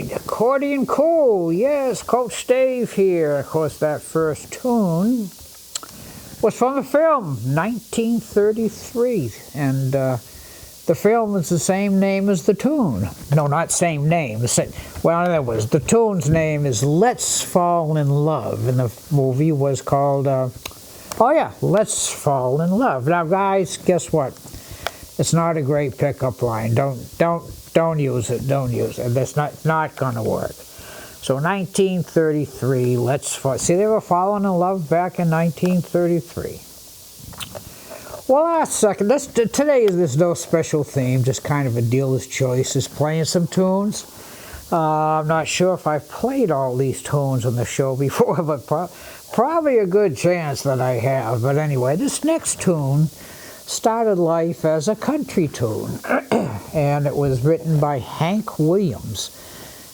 right, Accordion Cool, yes, Coach Dave here. Of course, that first tune was from the film, 1933, and the film is the same name as the tune. No, not same name. Well, that was, the tune's name is Let's Fall in Love, and the movie was called, Let's Fall in Love. Now, guys, guess what? It's not a great pickup line. Don't use it. Don't use it. That's not going to work. So 1933, let's fall. See, they were falling in love back in 1933. Well, last second, today there's no special theme, just kind of a dealer's choice. Is playing some tunes. I'm not sure if I've played all these tunes on the show before, but probably a good chance that I have. But anyway, this next tune started life as a country tune, and it was written by Hank Williams.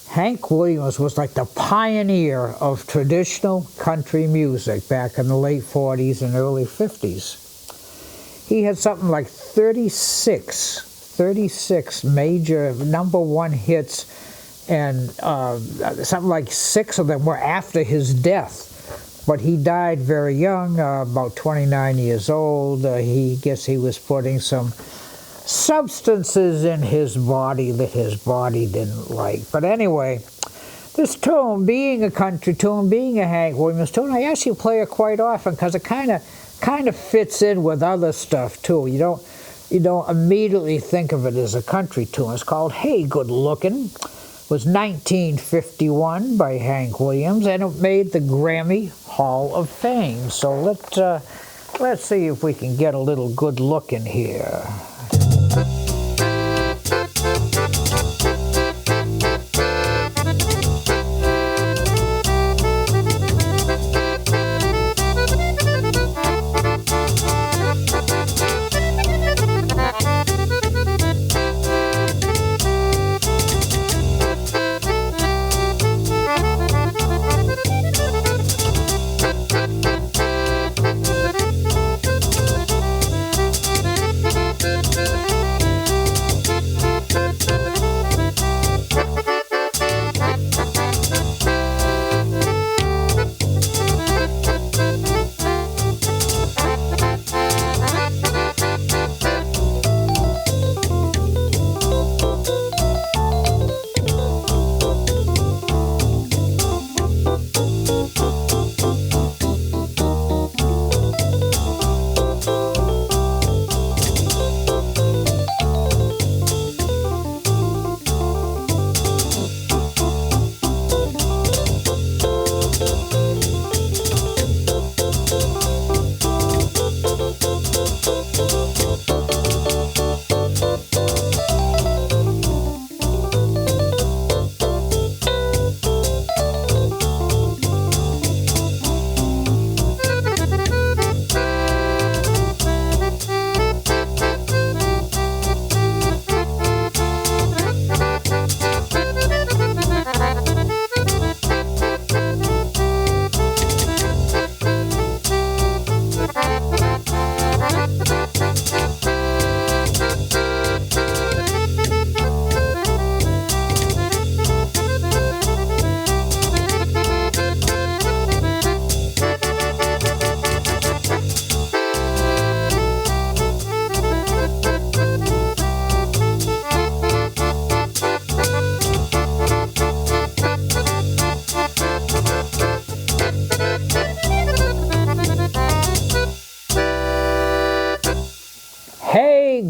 Hank Williams was like the pioneer of traditional country music back in the late 40s and early 50s. He had something like 36 major #1 hits, and something like 6 of them were after his death. But he died very young, about 29 years old. He was putting some substances in his body that his body didn't like. But anyway, this tune, being a country tune, being a Hank Williams tune, I actually play it quite often because it kind of fits in with other stuff too. You don't immediately think of it as a country tune. It's called Hey Good Lookin'. It was 1951 by Hank Williams, and it made the Grammy Hall of Fame. So let's see if we can get a little good looking here.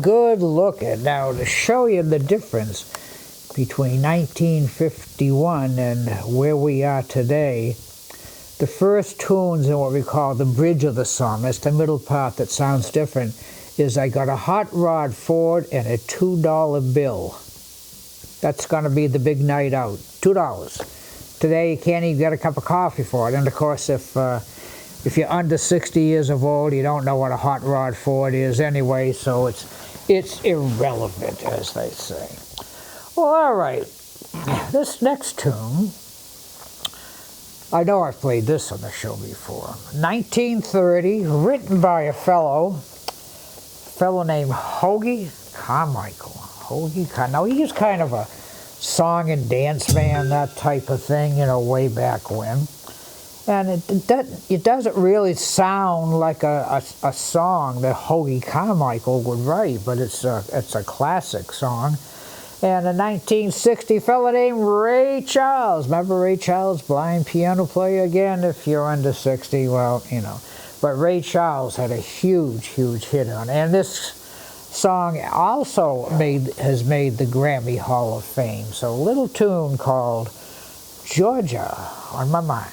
Good looking. Now, to show you the difference between 1951 and where we are today, the first tunes in what we call the bridge of the song, that's the middle part that sounds different, is I got a hot rod Ford and a $2 bill. That's going to be the big night out, $2. Today you can't even get a cup of coffee for it. And of course, if you're under 60 years of old, you don't know what a hot rod Ford is anyway, so it's irrelevant, as they say. Well, all right. This next tune, I know I've played this on the show before. 1930, written by a fellow named Hoagy Carmichael. No, he was kind of a song and dance band, that type of thing, way back when. And it doesn't really sound like a song that Hoagy Carmichael would write, but it's a classic song. And a 1960 fella named Ray Charles. Remember Ray Charles, blind piano player? Again, if you're under 60, well, But Ray Charles had a huge, huge hit on it. And this song also has made the Grammy Hall of Fame. So a little tune called Georgia on My Mind.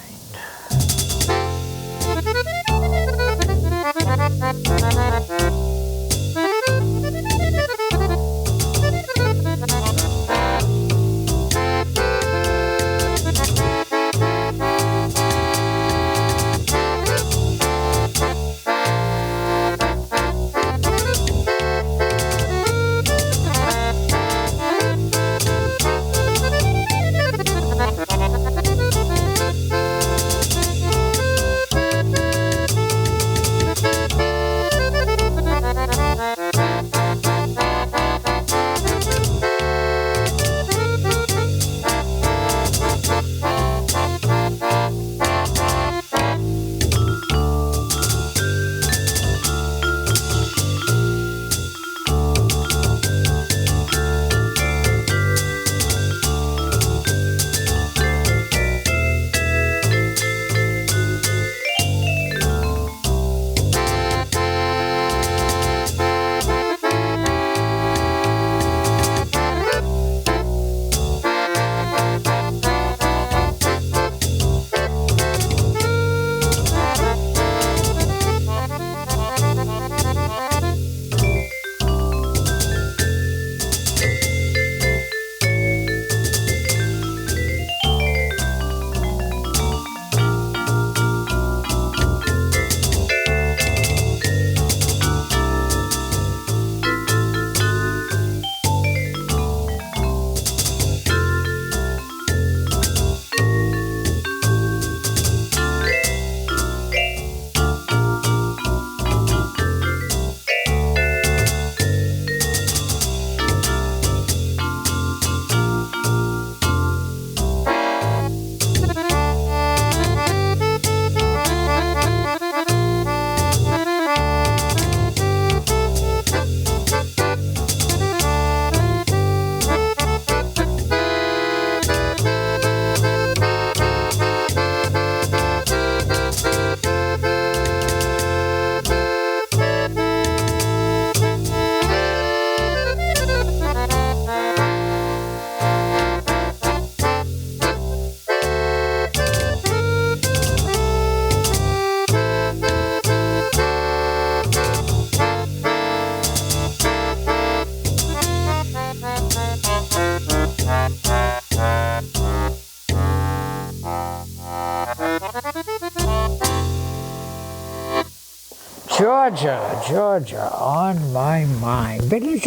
Georgia, on my mind. Been to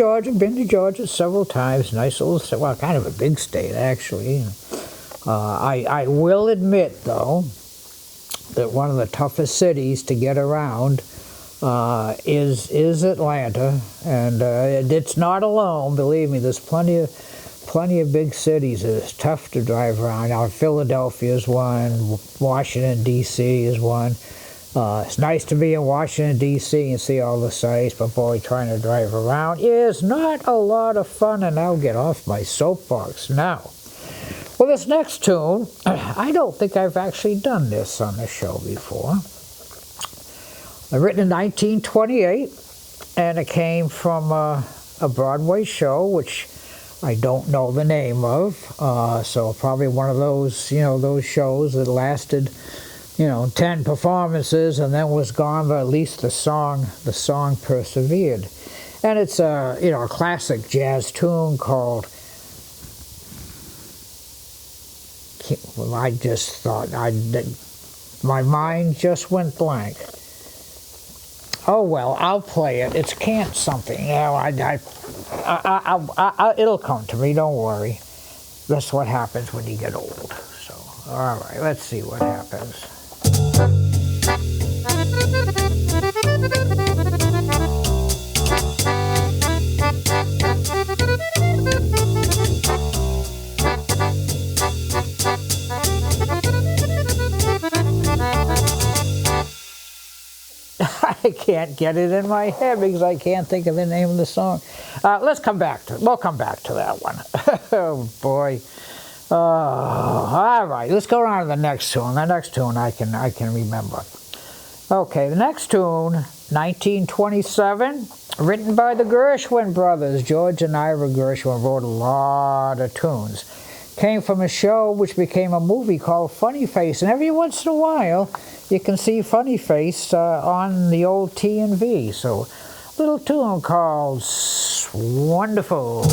Georgia several times. Nice little, well, kind of a big state, actually. I will admit, though, that one of the toughest cities to get around is Atlanta, and it's not alone. Believe me, there's plenty of big cities that it's tough to drive around. Now, Philadelphia is one. Washington D.C. is one. It's nice to be in Washington, D.C. and see all the sights, but boy, trying to drive around is not a lot of fun, and I'll get off my soapbox now. Well, this next tune, I don't think I've actually done this on the show before. Written in 1928, and it came from a Broadway show, which I don't know the name of, so probably one of those, those shows that lasted 10 performances and then was gone, but at least the song persevered. And it's a classic jazz tune called, I just thought, my mind just went blank. Oh well, I'll play it. It's Can't Something. It'll come to me, don't worry. That's what happens when you get old. So, all right, let's see what happens. I can't get it in my head because I can't think of the name of the song. We'll come back to that one. Oh boy. All right, let's go on to the next tune. The next tune I can remember. Okay, the next tune, 1927, written by the Gershwin brothers. George and Ira Gershwin wrote a lot of tunes. Came from a show which became a movie called Funny Face, and every once in a while you can see Funny Face on the old T&V. So, a little tune called Wonderful.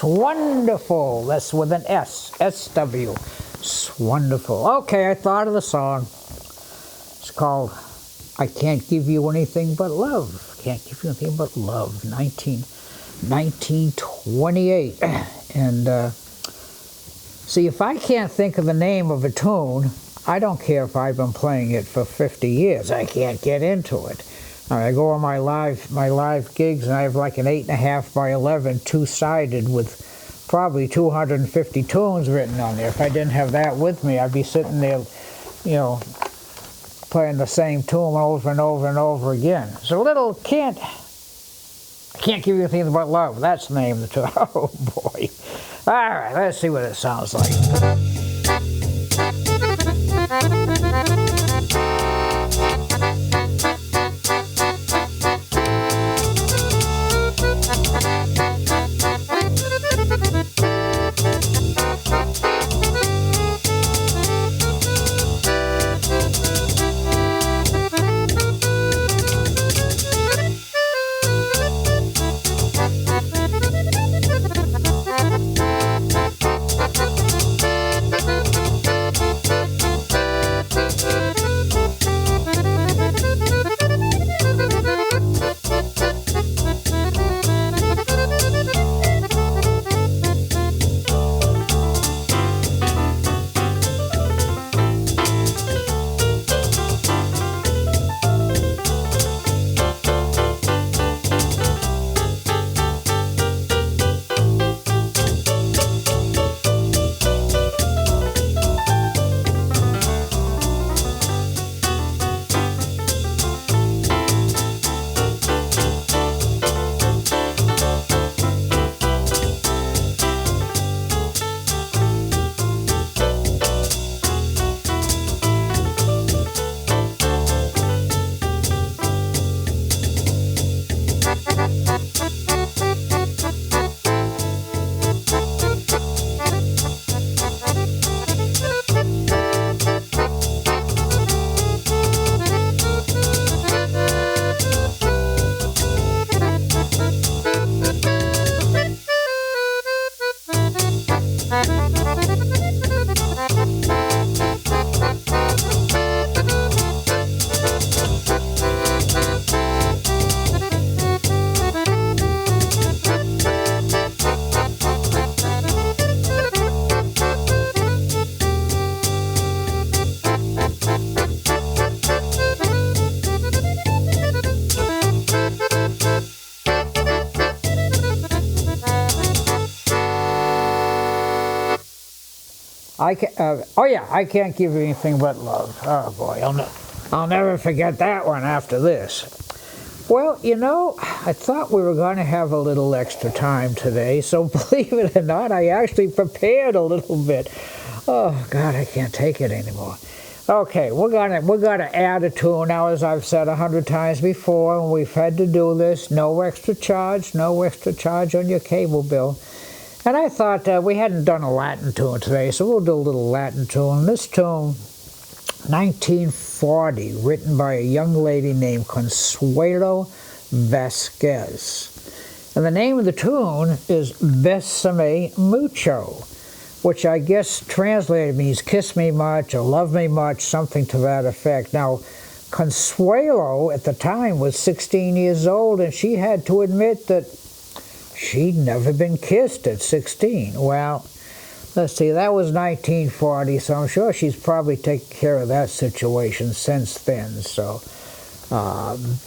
Wonderful. That's with an S. S-W. Wonderful. Okay, I thought of the song. It's called I Can't Give You Anything But Love. Can't Give You Anything But Love. 1928. And see, if I can't think of the name of a tune, I don't care if I've been playing it for 50 years. I can't get into it. I go on my live gigs, and I have like an 8.5 by 11 two-sided with probably 250 tunes written on there. If I didn't have that with me, I'd be sitting there, you know, playing the same tune over and over and over again. So I Can't Give You Anything But Love. That's the name of the tune. Oh boy! All right, let's see what it sounds like. Oh yeah, I can't give you anything but love. Oh boy, I'll never forget that one after this. Well, you know, I thought we were going to have a little extra time today, so believe it or not, I actually prepared a little bit. Oh God, I can't take it anymore. Okay, we're gonna add a tune now, as I've said 100 times before, and we've had to do this. No extra charge on your cable bill. And I thought we hadn't done a Latin tune today, so we'll do a little Latin tune. This tune, 1940, written by a young lady named Consuelo Vasquez. And the name of the tune is Bésame Mucho, which I guess translated means kiss me much or love me much, something to that effect. Now, Consuelo at the time was 16 years old, and she had to admit that she'd never been kissed at 16. Well, let's see, that was 1940, so I'm sure she's probably taken care of that situation since then. So,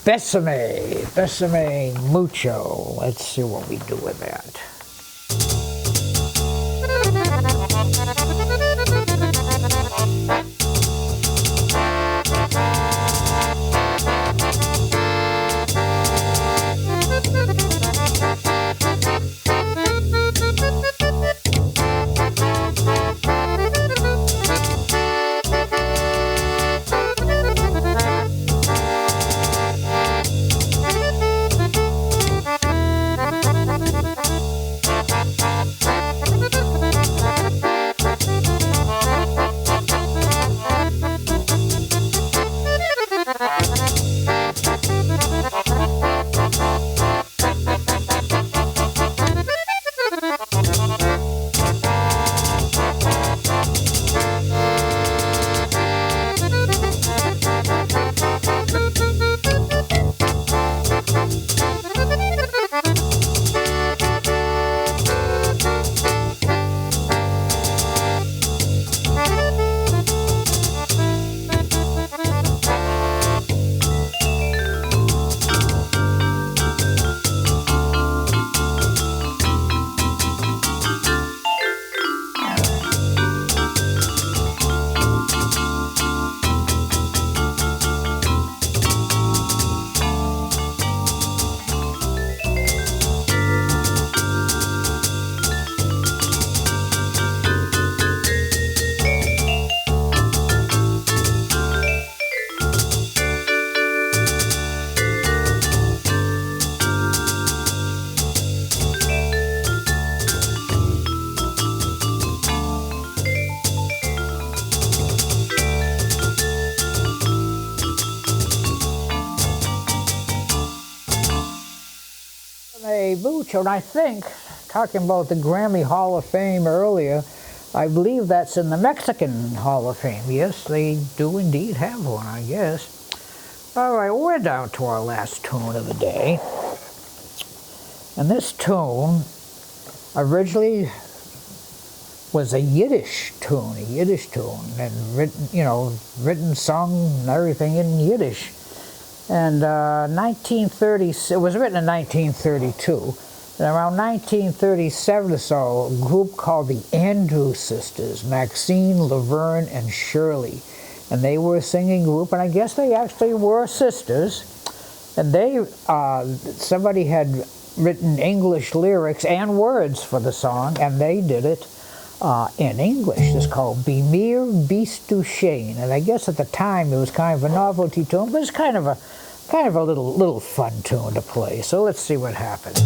Bésame Mucho. Let's see what we do with that. Mucho, and I think, talking about the Grammy Hall of Fame earlier, I believe that's in the Mexican Hall of Fame. Yes, they do indeed have one, I guess. All right, we're down to our last tune of the day. And this tune originally was a Yiddish tune, and written, sung, and everything in Yiddish. And 1930, it was written in 1932. And around 1937 or so, a group called the Andrews Sisters, Maxine, Laverne, and Shirley. And they were a singing group, and I guess they actually were sisters. And they, somebody had written English lyrics and words for the song, and they did it in English. It's called Bimir Bist du Schön. And I guess at the time it was kind of a novelty tune, but it's kind of a little fun tune to play. So let's see what happens.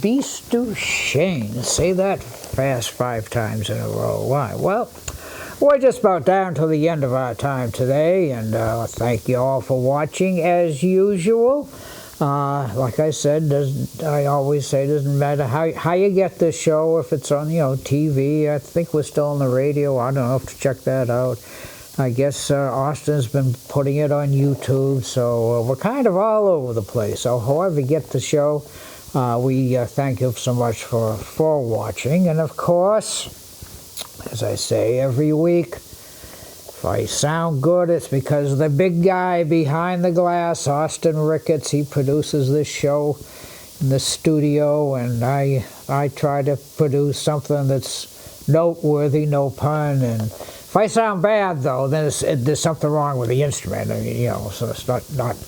Beast to Shane. Say that fast 5 times in a row. Why? Well, we're just about down to the end of our time today, and thank you all for watching as usual. Like I said, I always say, doesn't matter how you get this show, if it's on TV. I think we're still on the radio. I don't know, have to check that out. I guess Austin's been putting it on YouTube, so we're kind of all over the place. So however you get the show, we thank you so much for watching. And of course, as I say every week, if I sound good, it's because the big guy behind the glass, Austin Ricketts, he produces this show in the studio, and I try to produce something that's noteworthy, no pun. And if I sound bad, though, then there's something wrong with the instrument. I mean, so it's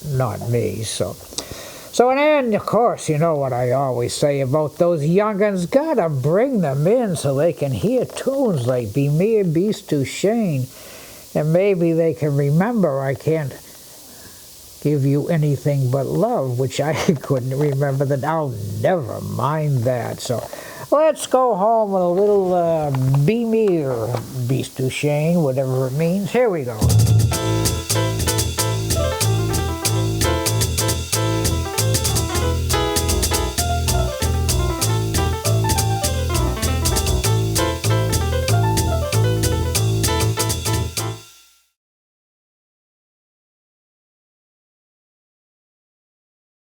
not me. So in the end, of course, you know what I always say about those young'uns, gotta bring them in so they can hear tunes like Be Me Beast to Shane, and maybe they can remember I can't give you anything but love, which I couldn't remember that. I'll never mind that. So let's go home with a little Be Me or Beast to Shane, whatever it means. Here we go.